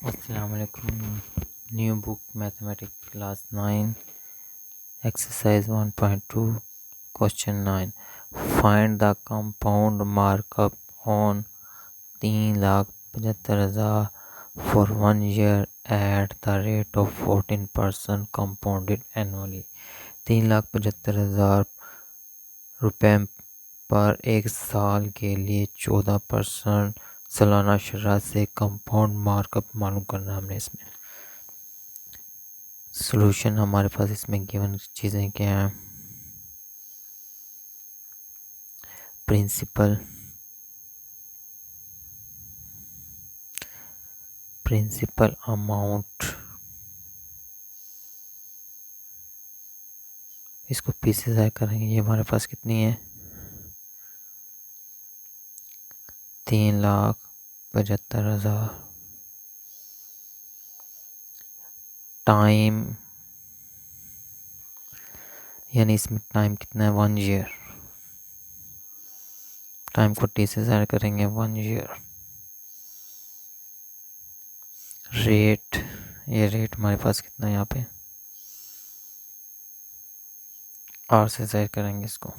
Assalamualaikum. New book Mathematics Class 9 Exercise 1.2 Question 9. Find the compound markup on 3,75,000 for 1 year at the rate of 14% compounded annually. 3,75,000 रुपये पर एक साल के लिए 14% सालाना शरह से कंपाउंड मार्कअप मालूम करना हमने इसमें। सॉल्यूशन हमारे पास इसमें गिवन चीज़ें क्या हैं। प्रिंसिपल अमाउंट, इसको पी से ज़ाय करेंगे। ये हमारे पास कितनी है, 3,75,000। टाइम यानी इसमें टाइम कितना है, 1 ईयर। टाइम को टी से ज़ाय करेंगे, 1 ईयर। रेट, ये रेट हमारे पास कितना है, यहाँ पे आर से ज़ाय करेंगे इसको,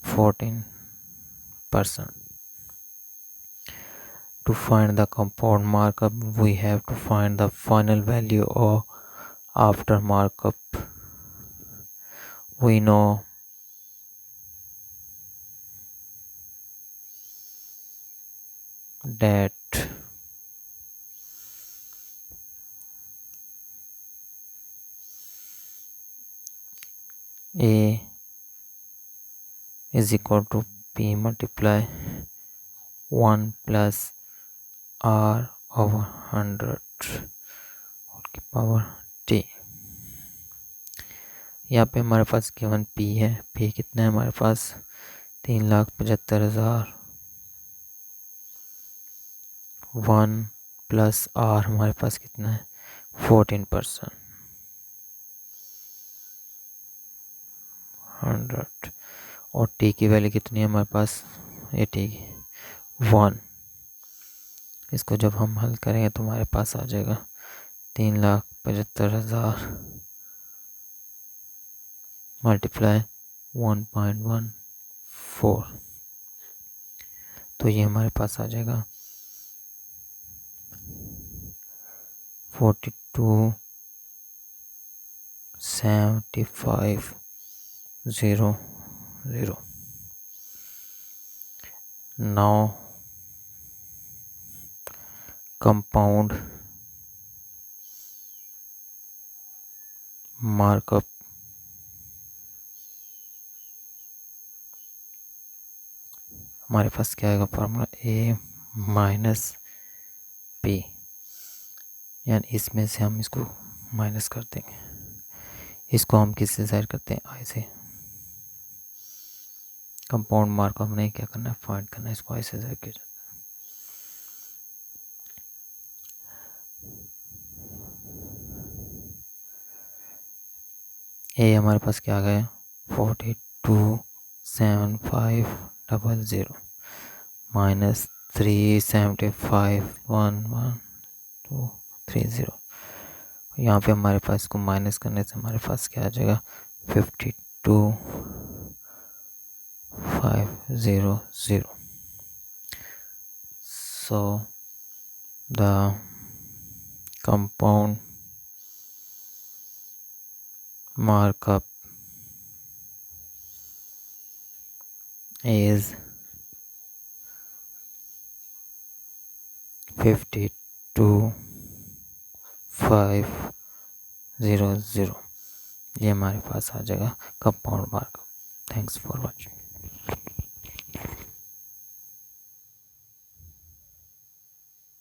14%। To find the compound markup, we have to find the final value of after markup. We know that A is equal to P multiply 1 plus R over 100 whole की पावर T। यहाँ पे हमारे पास given P है। P कितना है हमारे पास, 3,75,000। 1 plus R हमारे पास कितना है, 14%। 100 और T की वैल्यू कितनी है हमारे पास, ये T की 1। इसको जब हम हल करेंगे तो हमारे पास आ जाएगा 3,75,000 मल्टीप्लाई 1.14। तो ये हमारे पास आ जाएगा 42,75,00। Now compound markup हमारे पास क्या आएगा, फार्मूला A माइनस P, यानी इसमें से हम इसको माइनस कर देंगे। इसको हम किससे ज़ाहिर करते हैं, I से। कंपाउंड मार्कअप हमने क्या करना है, फाइंड करना है, इसको I से ज़ाहिर किया जाता है। A हमारे पास क्या आ गया, 42,75,00 माइनस 375,11230। यहाँ पे हमारे पास इसको माइनस करने से हमारे पास क्या आ जाएगा, 52,500। So the compound markup is 52,500। ये हमारे पास आ जाएगा compound markup. Thanks for watching.